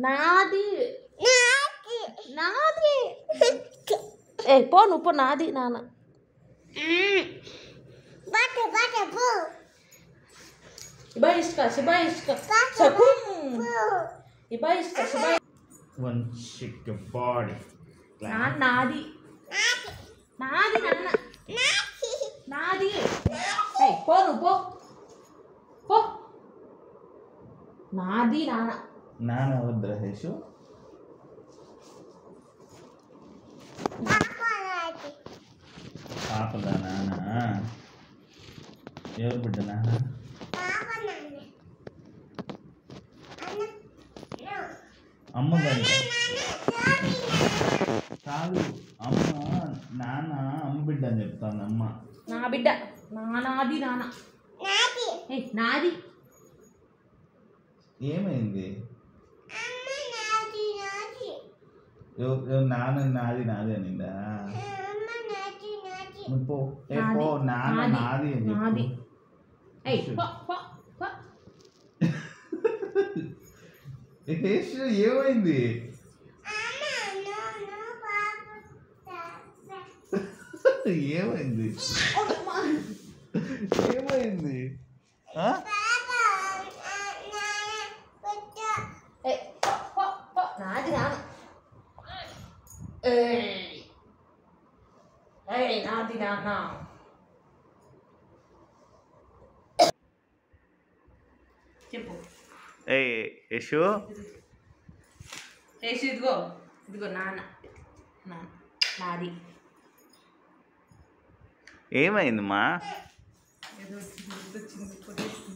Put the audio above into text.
నాది నాది ఏ పో నువ్వు పో నాది నాన్న ఇబాయిష్క శిబాయిష్క సకుం ఇబాయిష్క శిబాయి one shake your body నాది నాది నాన్న నాది ఏ పో నువ్వు పో పో నాది నాన్న నాన్న వద్దురా హేషు పాపదా నాన్న ఎవరు బిడ్డ నాన్న అమ్మ గారి కాదు అమ్మ నాన్న అమ్మ బిడ్డ అని చెప్తాను అమ్మ నా బిడ్డ నాది నాన్న ఏ నాది ఏమైంది నాన్న నాది నాది అనిందా పో పో నాన్న నాది అని నాది ఏమైంది ఏమైంది ఏమైంది నాది నాన్న నాది నాన్న చెప్పు యశు యశు ఇదిగో ఇదిగో నాన్న నాన్న నాది ఏమైందమ్మా ఏదో గుర్తొచ్చింది